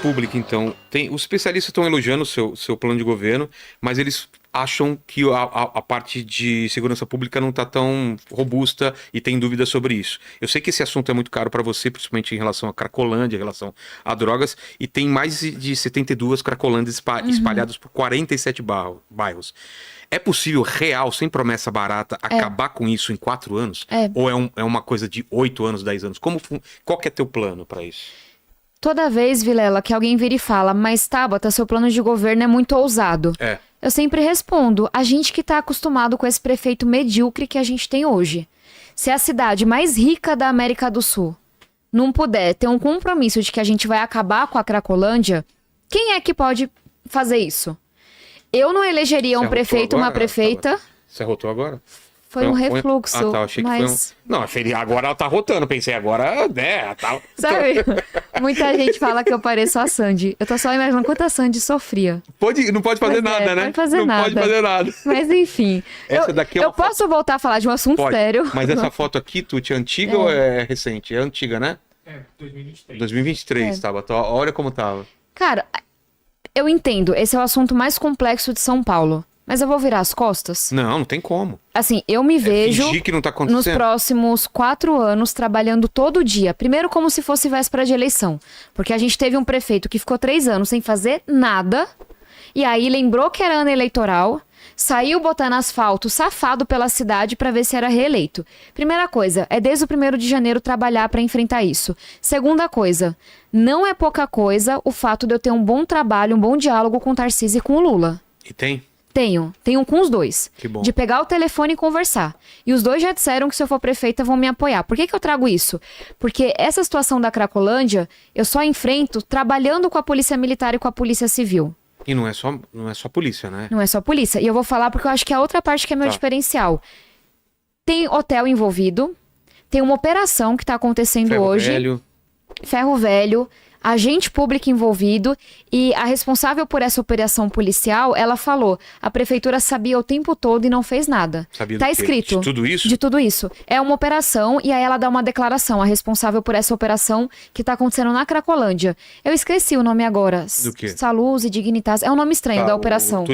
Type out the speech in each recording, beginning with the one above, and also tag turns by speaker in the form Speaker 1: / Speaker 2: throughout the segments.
Speaker 1: pública, então, os especialistas estão elogiando o seu plano de governo, mas eles acham que a parte de segurança pública não está tão robusta e tem dúvidas sobre isso. Eu sei que esse assunto é muito caro para você, principalmente em relação à Cracolândia, em relação a drogas, e tem mais de 72 Cracolândias espalhadas por 47 bairros. É possível, real, sem promessa barata, acabar com isso em 4 anos? Ou é uma coisa de 8 anos, 10 anos? Qual que é teu plano para isso?
Speaker 2: Toda vez, Vilela, que alguém vira e fala, mas Tabata, seu plano de governo é muito ousado. Eu sempre respondo, a gente que tá acostumado com esse prefeito medíocre que a gente tem hoje. Se a cidade mais rica da América do Sul não puder ter um compromisso de que a gente vai acabar com a Cracolândia, quem é que pode fazer isso? Eu não elegeria um prefeito, uma prefeita...
Speaker 1: Você arrotou agora?
Speaker 2: Foi um refluxo.
Speaker 1: Ah, tá, achei que foi um... Não, agora ela tá rotando, pensei agora, né, tá...
Speaker 2: Sabe, muita gente fala que eu pareço a Sandy. Eu tô só imaginando quanto a Sandy sofria.
Speaker 1: Não pode fazer nada, né?
Speaker 2: Não pode fazer nada. Mas enfim,
Speaker 1: essa daqui é
Speaker 2: eu posso voltar a falar de um assunto sério.
Speaker 1: Mas essa foto aqui, Tuti, é antiga ou é recente? É antiga, né?
Speaker 3: 2023.
Speaker 1: 2023, tava. Olha como tava.
Speaker 2: Cara, eu entendo, esse é o assunto mais complexo de São Paulo. Mas eu vou virar as costas?
Speaker 1: Não tem como.
Speaker 2: Assim, eu me vejo
Speaker 1: fingir que não tá acontecendo.
Speaker 2: Nos próximos 4 anos trabalhando todo dia. Primeiro como se fosse véspera de eleição. Porque a gente teve um prefeito que ficou 3 anos sem fazer nada. E aí lembrou que era ano eleitoral. Saiu botando asfalto safado pela cidade pra ver se era reeleito. Primeira coisa, é desde o 1º de janeiro trabalhar pra enfrentar isso. Segunda coisa, não é pouca coisa o fato de eu ter um bom trabalho, um bom diálogo com o Tarcísio e com o Lula.
Speaker 1: E tem?
Speaker 2: Tenho com os dois.
Speaker 1: Que bom.
Speaker 2: De pegar o telefone e conversar. E os dois já disseram que se eu for prefeita vão me apoiar. Por que eu trago isso? Porque essa situação da Cracolândia eu só enfrento trabalhando com a Polícia Militar e com a Polícia Civil.
Speaker 1: E não é só polícia, né?
Speaker 2: Não é só polícia. E eu vou falar porque eu acho que é a outra parte que é meu diferencial. Tem hotel envolvido, tem uma operação que tá acontecendo hoje. Ferro Velho. Agente público envolvido e a responsável por essa operação policial, ela falou, a prefeitura sabia o tempo todo e não fez nada.
Speaker 1: Sabia
Speaker 2: tá escrito.
Speaker 1: De tudo isso?
Speaker 2: De tudo isso. É uma operação e aí ela dá uma declaração, a responsável por essa operação que tá acontecendo na Cracolândia. Eu esqueci o nome agora.
Speaker 1: Do quê?
Speaker 2: Saluz e Dignitas. É um nome estranho da operação.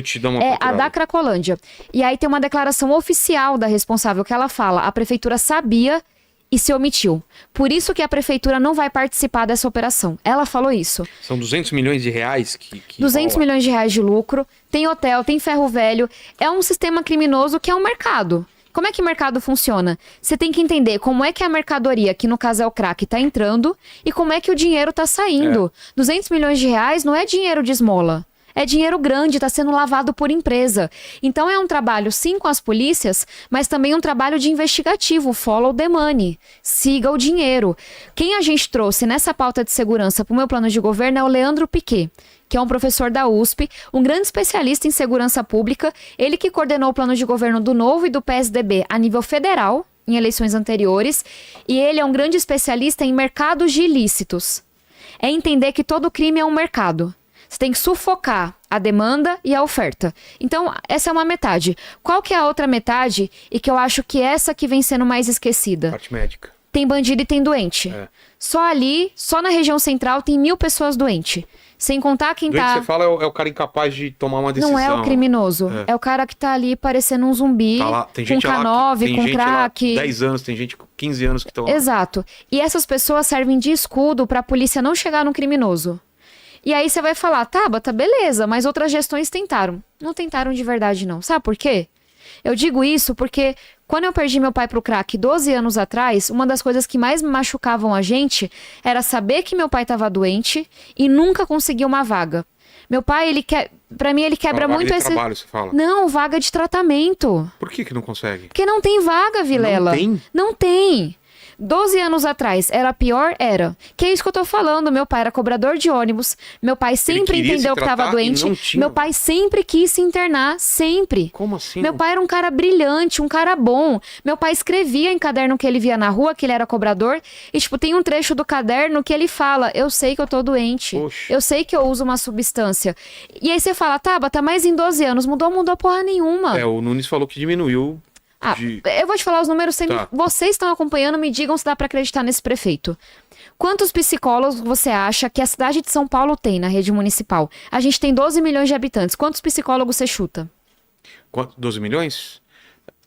Speaker 2: É a da Cracolândia. E aí tem uma declaração oficial da responsável que ela fala, a prefeitura sabia e se omitiu. Por isso que a prefeitura não vai participar dessa operação. Ela falou isso.
Speaker 1: São 200 milhões de reais que
Speaker 2: 200 milhões de reais de lucro. Tem hotel, tem ferro velho. É um sistema criminoso que é um mercado. Como é que o mercado funciona? Você tem que entender como é que a mercadoria, que no caso é o crack, tá entrando e como é que o dinheiro tá saindo. 200 milhões de reais não é dinheiro de esmola. É dinheiro grande, está sendo lavado por empresa. Então é um trabalho, sim, com as polícias, mas também um trabalho de investigativo, follow the money, siga o dinheiro. Quem a gente trouxe nessa pauta de segurança para o meu plano de governo é o Leandro Piquet, que é um professor da USP, um grande especialista em segurança pública, ele que coordenou o plano de governo do Novo e do PSDB a nível federal, em eleições anteriores, e ele é um grande especialista em mercados de ilícitos. É entender que todo crime é um mercado. Você tem que sufocar a demanda e a oferta. Então, essa é uma metade. Qual que é a outra metade? E que eu acho que essa que vem sendo mais esquecida.
Speaker 1: Parte médica.
Speaker 2: Tem bandido e tem doente. Só ali, só na região central, tem 1000 pessoas doentes. Sem contar quem
Speaker 1: doente,
Speaker 2: tá...
Speaker 1: você fala é o cara incapaz de tomar uma decisão.
Speaker 2: Não é o criminoso. É o cara que tá ali parecendo um zumbi,
Speaker 1: tá lá. Tem
Speaker 2: com
Speaker 1: gente
Speaker 2: K9, com crack.
Speaker 1: 10 anos, tem gente com 15 anos que estão...
Speaker 2: Exato. E essas pessoas servem de escudo pra polícia não chegar no criminoso. E aí você vai falar, Tabata, beleza, mas outras gestões tentaram. Não tentaram de verdade, não. Sabe por quê? Eu digo isso porque quando eu perdi meu pai pro crack 12 anos atrás, uma das coisas que mais machucavam a gente era saber que meu pai estava doente e nunca conseguir uma vaga. Meu pai, pra mim, ele quebra muito esse...
Speaker 1: trabalho, você fala?
Speaker 2: Não, vaga de tratamento.
Speaker 1: Por que não consegue?
Speaker 2: Porque não tem vaga, Vilela.
Speaker 1: Não tem?
Speaker 2: Não tem. 12 anos atrás, era pior? Era. Que é isso que eu tô falando. Meu pai era cobrador de ônibus. Meu pai sempre entendeu que tava doente. Meu pai sempre quis se internar. Sempre.
Speaker 1: Como assim?
Speaker 2: Meu pai era um cara brilhante, um cara bom. Meu pai escrevia em caderno que ele via na rua, que ele era cobrador. E, tipo, tem um trecho do caderno que ele fala: eu sei que eu tô doente.
Speaker 1: Poxa.
Speaker 2: Eu sei que eu uso uma substância. E aí você fala, Tabata, mas em 12 anos mudou porra nenhuma.
Speaker 1: O Nunes falou que diminuiu.
Speaker 2: Eu vou te falar os números,
Speaker 1: Tá.
Speaker 2: vocês estão acompanhando, me digam se dá pra acreditar nesse prefeito. Quantos psicólogos você acha que a cidade de São Paulo tem na rede municipal? A gente tem 12 milhões de habitantes. Quantos psicólogos você chuta?
Speaker 1: Quanto? 12 milhões?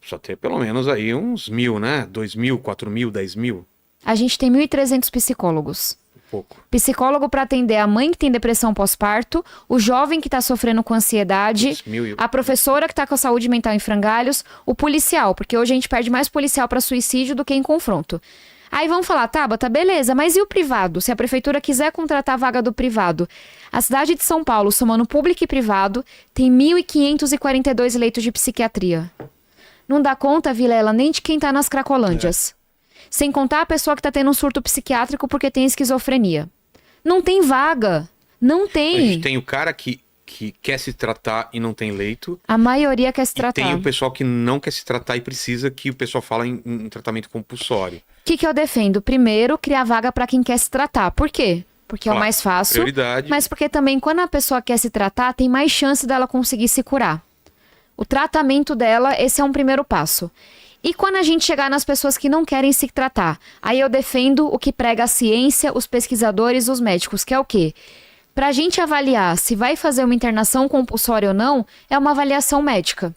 Speaker 1: Só ter pelo menos aí uns 1.000, né? 2.000, 4.000, 10.000.
Speaker 2: A gente tem 1.300 psicólogos.
Speaker 1: Pouco.
Speaker 2: Psicólogo para atender a mãe que tem depressão pós-parto, o jovem que está sofrendo com ansiedade,
Speaker 1: 2.000.
Speaker 2: a professora que está com a saúde mental em frangalhos, o policial, porque hoje a gente perde mais policial para suicídio do que em confronto. Aí vamos falar, Tabata, beleza, mas e o privado? Se a prefeitura quiser contratar a vaga do privado? A cidade de São Paulo, somando público e privado, tem 1.542 leitos de psiquiatria. Não dá conta, Vilela, nem de quem tá nas Cracolândias. Sem contar a pessoa que tá tendo um surto psiquiátrico porque tem esquizofrenia. Não tem vaga. Não
Speaker 1: A
Speaker 2: tem.
Speaker 1: gente tem o cara que quer se tratar e não tem leito.
Speaker 2: A maioria quer se
Speaker 1: E
Speaker 2: tratar.
Speaker 1: tem o pessoal que não quer se tratar e precisa que o pessoal fala em tratamento compulsório.
Speaker 2: O que eu defendo? Primeiro, criar vaga para quem quer se tratar. Por quê? Porque é o
Speaker 1: Claro,
Speaker 2: mais fácil.
Speaker 1: prioridade.
Speaker 2: Mas porque também, quando a pessoa quer se tratar, tem mais chance dela conseguir se curar. O tratamento dela, esse é um primeiro passo. E quando a gente chegar nas pessoas que não querem se tratar? Aí eu defendo o que prega a ciência, os pesquisadores, os médicos, que é o quê? Pra gente avaliar se vai fazer uma internação compulsória ou não, é uma avaliação médica.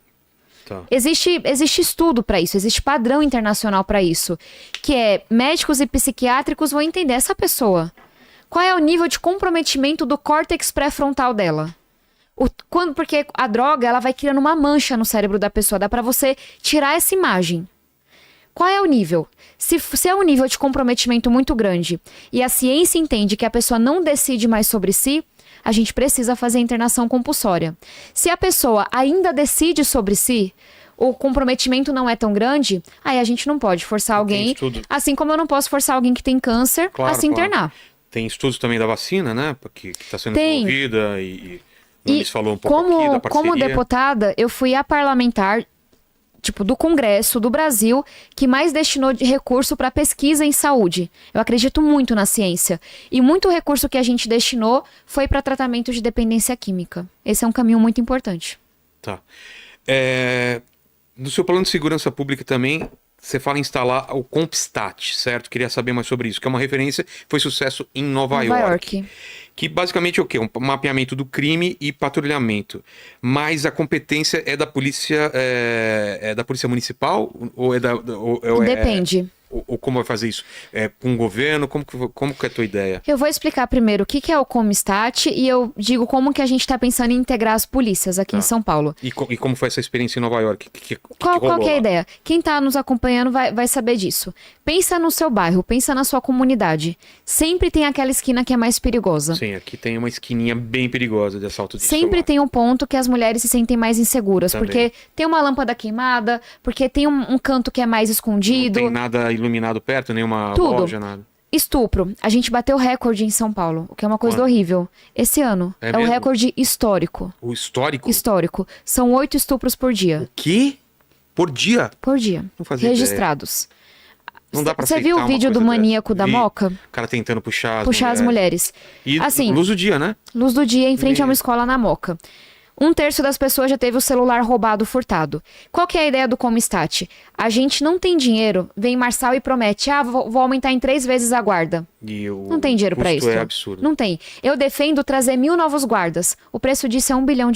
Speaker 1: Tá.
Speaker 2: Existe estudo para isso, existe padrão internacional para isso, que é médicos e psiquiátricos vão entender essa pessoa. Qual é o nível de comprometimento do córtex pré-frontal dela? Porque a droga ela vai criando uma mancha no cérebro da pessoa, dá para você tirar essa imagem. Qual é o nível? Se é um nível de comprometimento muito grande e a ciência entende que a pessoa não decide mais sobre si, a gente precisa fazer a internação compulsória. Se a pessoa ainda decide sobre si, o comprometimento não é tão grande, aí a gente não pode forçar alguém,
Speaker 1: estudo.
Speaker 2: assim como eu não posso forçar alguém que tem câncer
Speaker 1: Claro,
Speaker 2: a se internar.
Speaker 1: claro. Tem estudos também da vacina, né? Que está sendo
Speaker 2: Tem.
Speaker 1: desenvolvida e o Nunes falou um pouco
Speaker 2: como,
Speaker 1: aqui da parceria.
Speaker 2: como deputada, eu fui a parlamentar, do Congresso do Brasil, que mais destinou de recurso para pesquisa em saúde. Eu acredito muito na ciência. E muito recurso que a gente destinou foi para tratamento de dependência química. Esse é um caminho muito importante.
Speaker 1: Tá. No seu plano de segurança pública também, você fala em instalar o Compstat, certo? Queria saber mais sobre isso, que é uma referência, foi sucesso em Nova York. Que basicamente é o quê? Um mapeamento do crime e patrulhamento. Mas a competência é da polícia, da polícia municipal? Ou é da...
Speaker 2: Depende.
Speaker 1: Ou como vai fazer isso? Com o governo? Como que é a tua ideia?
Speaker 2: Eu vou explicar primeiro o que é o Comstat e eu digo como que a gente está pensando em integrar as polícias aqui em São Paulo.
Speaker 1: E como foi essa experiência em Nova York?
Speaker 2: Qual que é a
Speaker 1: rolou lá?
Speaker 2: ideia? Quem está nos acompanhando vai saber disso. Pensa no seu bairro, pensa na sua comunidade. Sempre tem aquela esquina que é mais perigosa.
Speaker 1: Sim, aqui tem uma esquininha bem perigosa de assalto de
Speaker 2: Sempre
Speaker 1: celular.
Speaker 2: tem um ponto que as mulheres se sentem mais inseguras.
Speaker 1: Também.
Speaker 2: Porque tem uma lâmpada queimada, porque tem um canto que é mais escondido.
Speaker 1: Não tem nada iluminado perto, nenhuma
Speaker 2: Tudo.
Speaker 1: loja, nada.
Speaker 2: Estupro. A gente bateu recorde em São Paulo, o que é uma coisa
Speaker 1: Quanto?
Speaker 2: horrível. Esse ano.
Speaker 1: É
Speaker 2: É o
Speaker 1: mesmo?
Speaker 2: recorde histórico.
Speaker 1: O histórico?
Speaker 2: Histórico. São 8 estupros por dia.
Speaker 1: Que? Por dia?
Speaker 2: Por dia.
Speaker 1: Não fazia
Speaker 2: Registrados.
Speaker 1: Não dá pra
Speaker 2: Você viu
Speaker 1: aceitar
Speaker 2: o vídeo
Speaker 1: uma
Speaker 2: do
Speaker 1: coisa
Speaker 2: maníaco
Speaker 1: dessa.
Speaker 2: da
Speaker 1: Vi.
Speaker 2: Moca?
Speaker 1: O cara tentando puxar
Speaker 2: Puxar as mulheres.
Speaker 1: E
Speaker 2: Assim,
Speaker 1: luz do dia, né?
Speaker 2: luz do dia em frente a uma escola na Moca. 1/3 das pessoas já teve o celular roubado, furtado. Qual que é a ideia do Comstat? A gente não tem dinheiro, vem Marçal e promete, vou aumentar em 3 vezes a guarda.
Speaker 1: E o
Speaker 2: Não tem dinheiro pra
Speaker 1: custo
Speaker 2: isso.
Speaker 1: é absurdo.
Speaker 2: Não tem. Eu defendo trazer 1.000 novos guardas. O preço disso é R$1 bilhão.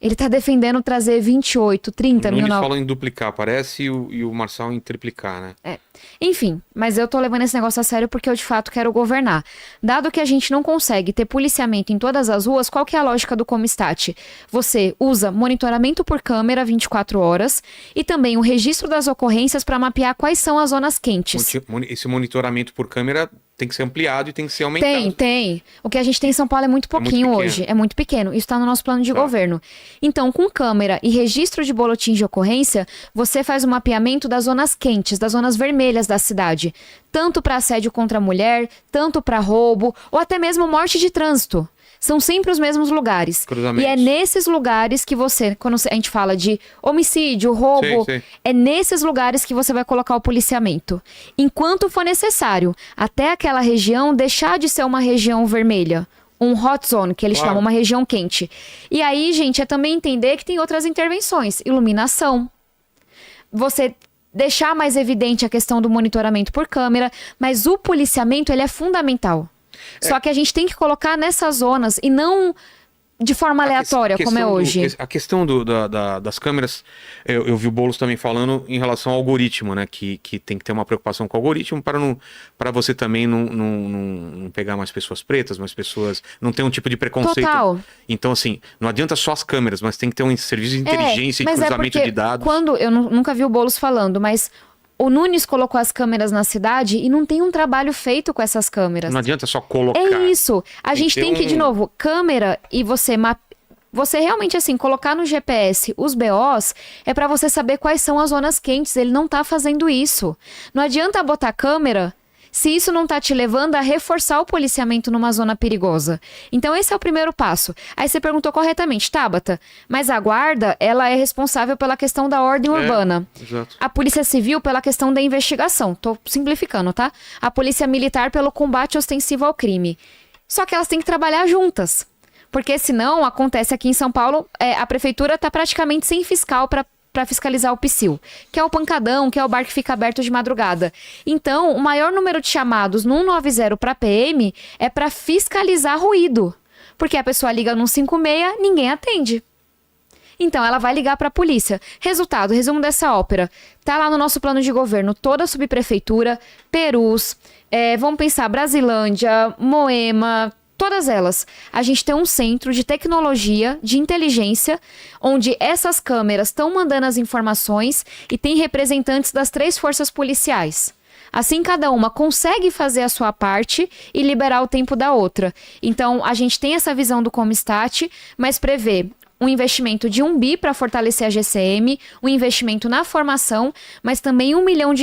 Speaker 2: Ele tá defendendo trazer 28, 30
Speaker 1: O
Speaker 2: mil
Speaker 1: Nunes
Speaker 2: novos.
Speaker 1: falou em duplicar, parece, e o Marçal em triplicar, né?
Speaker 2: Enfim, mas eu tô levando esse negócio a sério porque eu de fato quero governar. Dado que a gente não consegue ter policiamento em todas as ruas, qual que é a lógica do Comstat? Você usa monitoramento por câmera 24 horas e também o registro das ocorrências para mapear quais são as zonas quentes.
Speaker 1: Esse monitoramento por câmera tem que ser ampliado e tem que ser aumentado.
Speaker 2: Tem. O que a gente tem em São Paulo é muito pouquinho
Speaker 1: pequeno.
Speaker 2: hoje. É muito pequeno. Isso está no nosso plano de
Speaker 1: Tá.
Speaker 2: governo. Então, com câmera e registro de boletim de ocorrência, você faz o mapeamento das zonas quentes, das zonas vermelhas da cidade. Tanto para assédio contra a mulher, tanto para roubo, ou até mesmo morte de trânsito. São sempre os mesmos lugares.
Speaker 1: Cruzamentos.
Speaker 2: E é nesses lugares que você, quando a gente fala de homicídio, roubo,
Speaker 1: Sei.
Speaker 2: é nesses lugares que você vai colocar o policiamento. Enquanto for necessário, até aquela região deixar de ser uma região vermelha. Um hot zone, que eles
Speaker 1: Claro.
Speaker 2: chamam, uma região quente. E aí, gente, é também entender que tem outras intervenções. Iluminação. você deixar mais evidente a questão do monitoramento por câmera, mas o policiamento, ele é fundamental. Só que a gente tem que colocar nessas zonas e não de forma aleatória, como é hoje.
Speaker 1: A questão das câmeras, eu vi o Boulos também falando em relação ao algoritmo, né? Que tem que ter uma preocupação com o algoritmo para você também não pegar mais pessoas pretas, mais pessoas... Não ter um tipo de preconceito.
Speaker 2: Total.
Speaker 1: Então, assim, não adianta só as câmeras, mas tem que ter um serviço de inteligência e
Speaker 2: mas
Speaker 1: cruzamento de dados.
Speaker 2: Eu nunca vi o Boulos falando, mas o Nunes colocou as câmeras na cidade e não tem um trabalho feito com essas câmeras.
Speaker 1: Não adianta só colocar.
Speaker 2: É isso. A gente tem que, de novo, câmera e você realmente, assim, colocar no GPS os BOs é pra você saber quais são as zonas quentes. Ele não tá fazendo isso. Não adianta botar câmera se isso não tá te levando a reforçar o policiamento numa zona perigosa. Então, esse é o primeiro passo. Aí você perguntou corretamente, Tabata, mas a guarda, ela é responsável pela questão da ordem urbana.
Speaker 1: Exato.
Speaker 2: A Polícia Civil pela questão da investigação. Tô simplificando, tá? A Polícia Militar pelo combate ostensivo ao crime. Só que elas têm que trabalhar juntas. Porque senão, acontece aqui em São Paulo, a prefeitura tá praticamente sem fiscal para fiscalizar o PSIL, que é o pancadão, que é o bar que fica aberto de madrugada. Então, o maior número de chamados no 190 para PM é para fiscalizar ruído. Porque a pessoa liga no 156, ninguém atende. Então, ela vai ligar para a polícia. Resultado, resumo dessa ópera. Tá lá no nosso plano de governo, toda a subprefeitura, Perus, vamos pensar Brasilândia, Moema, todas elas. A gente tem um centro de tecnologia, de inteligência, onde essas câmeras estão mandando as informações e tem representantes das 3 forças policiais. Assim, cada uma consegue fazer a sua parte e liberar o tempo da outra. Então, a gente tem essa visão do Comistat, mas prevê um investimento de 1 bi para fortalecer a GCM, um investimento na formação, mas também R$1 milhão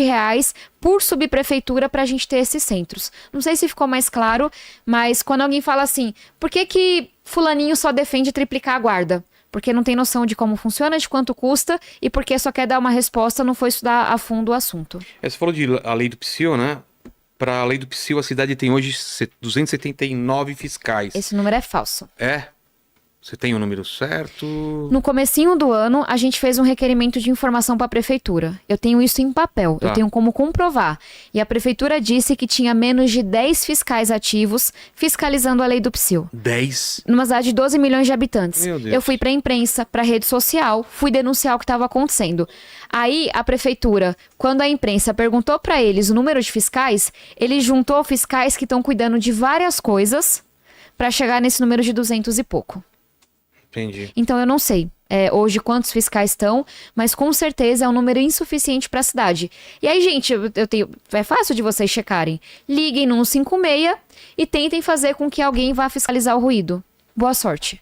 Speaker 2: por subprefeitura para a gente ter esses centros. Não sei se ficou mais claro, mas quando alguém fala assim, por que fulaninho só defende triplicar a guarda? Porque não tem noção de como funciona, de quanto custa e porque só quer dar uma resposta, não foi estudar a fundo o assunto.
Speaker 1: Você falou de a lei do PSIL, né? Para a lei do PSIL, a cidade tem hoje 279 fiscais.
Speaker 2: Esse número é falso.
Speaker 1: É? Você tem o número certo?
Speaker 2: No comecinho do ano, a gente fez um requerimento de informação para a prefeitura. Eu tenho isso em papel, eu tenho como comprovar. E a prefeitura disse que tinha menos de 10 fiscais ativos fiscalizando a lei do PSIL.
Speaker 1: 10?
Speaker 2: Numa cidade de 12 milhões de habitantes.
Speaker 1: Meu Deus.
Speaker 2: Eu fui para a imprensa, para a rede social, fui denunciar o que estava acontecendo. Aí, a prefeitura, quando a imprensa perguntou para eles o número de fiscais, ele juntou fiscais que estão cuidando de várias coisas para chegar nesse número de 200 e pouco.
Speaker 1: Entendi.
Speaker 2: Então eu não sei hoje quantos fiscais estão, mas com certeza é um número insuficiente para a cidade. E aí, gente, é fácil de vocês checarem. Liguem no 156 e tentem fazer com que alguém vá fiscalizar o ruído. Boa sorte.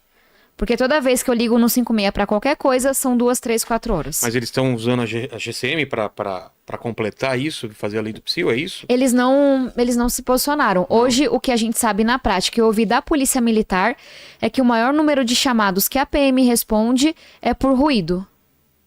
Speaker 2: Porque toda vez que eu ligo no 56 para qualquer coisa, são 2, 3, 4 horas.
Speaker 1: Mas eles estão usando a GCM para completar isso, fazer a lei do PSIL, é isso?
Speaker 2: Eles não se posicionaram. Hoje, o que a gente sabe na prática, eu ouvi da Polícia Militar, é que o maior número de chamados que a PM responde é por ruído.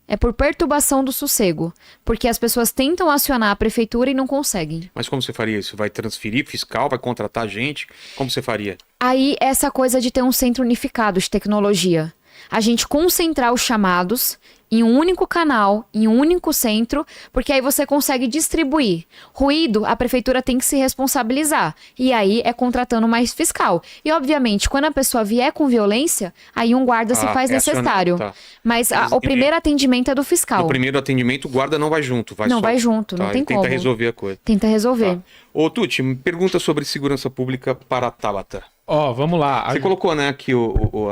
Speaker 2: É por perturbação do sossego. Porque as pessoas tentam acionar a prefeitura e não conseguem.
Speaker 1: Mas como você faria isso? Vai transferir fiscal? Vai contratar gente? Como você faria?
Speaker 2: Aí, essa coisa de ter um centro unificado de tecnologia. A gente concentrar os chamados em um único canal, em um único centro, porque aí você consegue distribuir. Ruído, a prefeitura tem que se responsabilizar. E aí é contratando mais fiscal. E, obviamente, quando a pessoa vier com violência, aí um guarda se faz necessário.
Speaker 1: Tá.
Speaker 2: Mas o primeiro atendimento é do fiscal.
Speaker 1: No primeiro atendimento, o guarda não vai junto.
Speaker 2: Vai junto, não tem como.
Speaker 1: Tenta resolver a coisa.
Speaker 2: Tenta resolver.
Speaker 1: Tá. Ô, Tuti, me pergunta sobre segurança pública para a Tabata.
Speaker 3: Vamos lá.
Speaker 1: Você colocou, né, aqui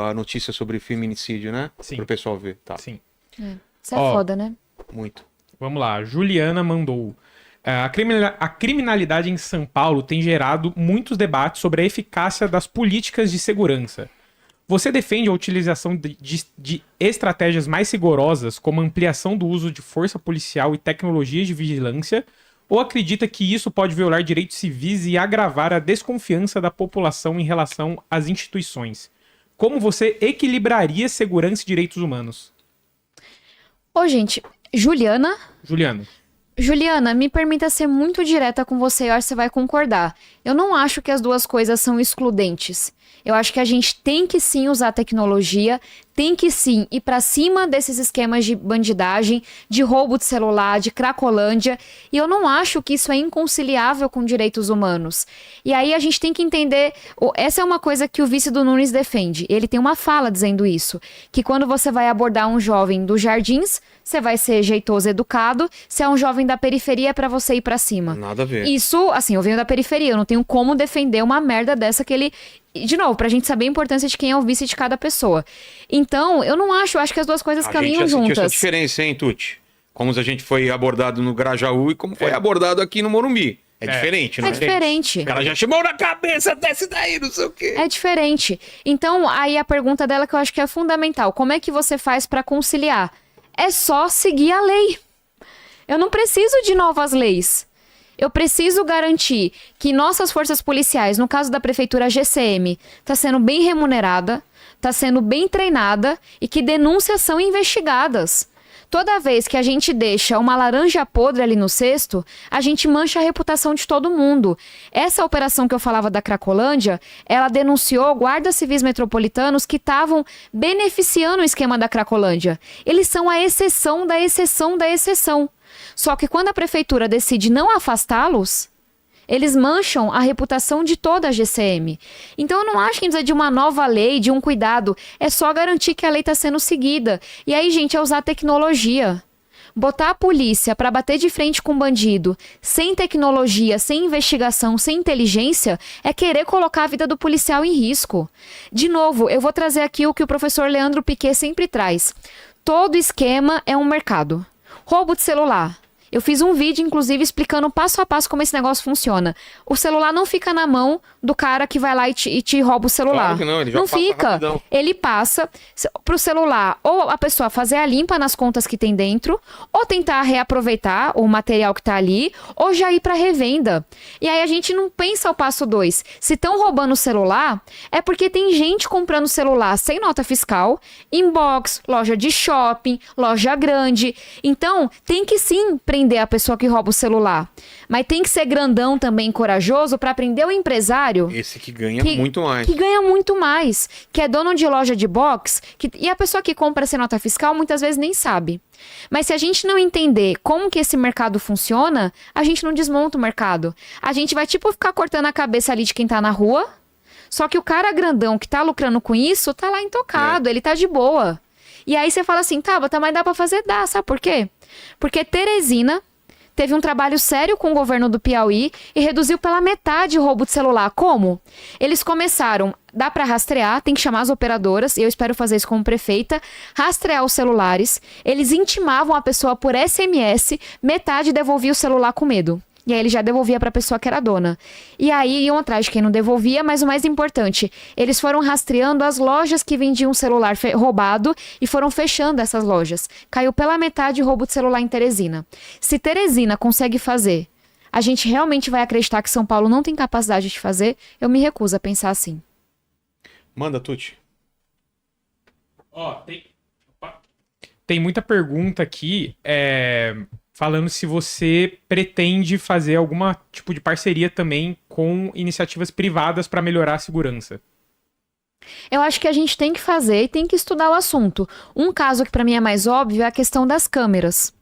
Speaker 1: a notícia sobre feminicídio, né?
Speaker 3: Sim.
Speaker 1: Para o pessoal ver. Tá.
Speaker 3: Sim.
Speaker 2: Isso é foda, né?
Speaker 1: Muito.
Speaker 3: Vamos lá. Juliana mandou. A criminalidade em São Paulo tem gerado muitos debates sobre a eficácia das políticas de segurança. Você defende a utilização de estratégias mais rigorosas, como a ampliação do uso de força policial e tecnologias de vigilância, ou acredita que isso pode violar direitos civis e agravar a desconfiança da população em relação às instituições? Como você equilibraria segurança e direitos humanos?
Speaker 2: Ô, gente, Juliana, me permita ser muito direta com você, eu acho que você vai concordar. Eu não acho que as duas coisas são excludentes. Eu acho que a gente tem que sim usar tecnologia, tem que sim ir pra cima desses esquemas de bandidagem, de roubo de celular, de cracolândia, e eu não acho que isso é inconciliável com direitos humanos. E aí a gente tem que entender, essa é uma coisa que o vice do Nunes defende, ele tem uma fala dizendo isso, que quando você vai abordar um jovem dos Jardins, você vai ser jeitoso, educado, se é um jovem da periferia é pra você ir pra cima.
Speaker 1: Nada a ver.
Speaker 2: Isso, assim, eu venho da periferia, eu não tenho como defender uma merda dessa que ele... E, de novo, pra gente saber a importância de quem é o vice de cada pessoa. Então, eu não acho, eu acho que as duas coisas caminham
Speaker 1: A gente já sentiu essa
Speaker 2: juntas.
Speaker 1: diferença, hein, Tuti? Como a gente foi abordado no Grajaú e como foi abordado aqui no Morumbi. É diferente, né?
Speaker 2: É diferente.
Speaker 1: O cara já chamou na cabeça, desce daí, não sei o quê.
Speaker 2: É diferente. Então, aí a pergunta dela que eu acho que é fundamental. Como é que você faz pra conciliar? É só seguir a lei. Eu não preciso de novas leis. Eu preciso garantir que nossas forças policiais, no caso da prefeitura GCM, está sendo bem remunerada, está sendo bem treinada e que denúncias são investigadas. Toda vez que a gente deixa uma laranja podre ali no cesto, a gente mancha a reputação de todo mundo. Essa operação que eu falava da Cracolândia, ela denunciou guardas civis metropolitanos que estavam beneficiando o esquema da Cracolândia. Eles são a exceção da exceção da exceção. Só que quando a prefeitura decide não afastá-los, eles mancham a reputação de toda a GCM. Então eu não acho que precisa de uma nova lei, de um cuidado. É só garantir que a lei está sendo seguida. E aí, gente, é usar tecnologia. Botar a polícia para bater de frente com um bandido, sem tecnologia, sem investigação, sem inteligência, é querer colocar a vida do policial em risco. De novo, eu vou trazer aqui o que o professor Leandro Piquet sempre traz. Todo esquema é um mercado. Roubo de celular. Eu fiz um vídeo, inclusive, explicando passo a passo como esse negócio funciona. O celular não fica na mão do cara que vai lá e te rouba o celular.
Speaker 1: Claro que não, ele já passa
Speaker 2: fica.
Speaker 1: rapidão.
Speaker 2: Ele passa pro celular ou a pessoa fazer a limpa nas contas que tem dentro, ou tentar reaproveitar o material que tá ali, ou já ir pra revenda. E aí a gente não pensa o passo 2. Se estão roubando o celular, é porque tem gente comprando celular sem nota fiscal, inbox, loja de shopping, loja grande. Então, tem que sim prender a pessoa que rouba o celular. Mas tem que ser grandão também, corajoso, pra prender o empresário.
Speaker 1: Esse que ganha muito mais.
Speaker 2: Que ganha muito mais. Que é dono de loja de box. E a pessoa que compra sem nota fiscal muitas vezes nem sabe. Mas se a gente não entender como que esse mercado funciona, a gente não desmonta o mercado. A gente vai tipo ficar cortando a cabeça ali de quem tá na rua. Só que o cara grandão que tá lucrando com isso, tá lá intocado. Ele tá de boa. E aí você fala assim, Tabata, mas dá pra fazer? Dá, sabe por quê? Porque Teresina teve um trabalho sério com o governo do Piauí e reduziu pela metade o roubo de celular. Como? Eles começaram, dá pra rastrear, tem que chamar as operadoras, e eu espero fazer isso como prefeita, rastrear os celulares, eles intimavam a pessoa por SMS, metade devolvia o celular com medo. E aí ele já devolvia para a pessoa que era dona. E aí iam atrás de quem não devolvia, mas o mais importante, eles foram rastreando as lojas que vendiam celular roubado e foram fechando essas lojas. Caiu pela metade o roubo de celular em Teresina. Se Teresina consegue fazer, a gente realmente vai acreditar que São Paulo não tem capacidade de fazer? Eu me recuso a pensar assim.
Speaker 1: Manda, Tuti.
Speaker 3: Ó, tem muita pergunta aqui, falando se você pretende fazer algum tipo de parceria também com iniciativas privadas para melhorar a segurança.
Speaker 2: Eu acho que a gente tem que fazer e tem que estudar o assunto. Um caso que para mim é mais óbvio é a questão das câmeras.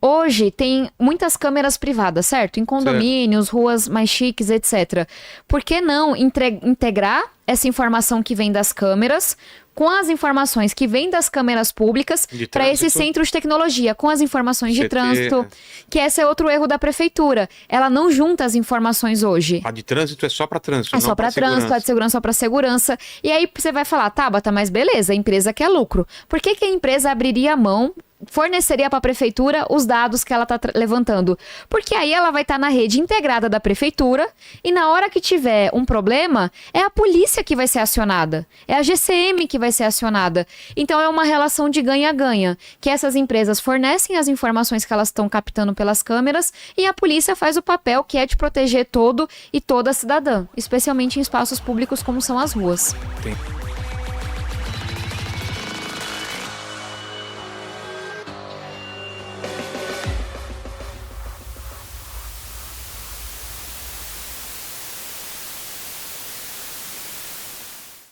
Speaker 2: Hoje tem muitas câmeras privadas, certo? Em condomínios, ruas mais chiques, etc. Por que não integrar essa informação que vem das câmeras com as informações que vêm das câmeras públicas para esse centro de tecnologia, com as informações de trânsito, que esse é outro erro da prefeitura. Ela não junta as informações hoje.
Speaker 1: A de trânsito é só para trânsito,
Speaker 2: é só para trânsito, a de segurança só para segurança. E aí você vai falar, Tabata, mas beleza, a empresa quer lucro. Por que a empresa abriria a mão, forneceria para a prefeitura os dados que ela está levantando? Porque aí ela vai estar na rede integrada da prefeitura e na hora que tiver um problema, é a polícia que vai ser acionada, é a GCM que vai ser acionada. Então é uma relação de ganha-ganha, que essas empresas fornecem as informações que elas estão captando pelas câmeras e a polícia faz o papel que é de proteger todo e toda cidadã, especialmente em espaços públicos como são as ruas.
Speaker 1: Tem.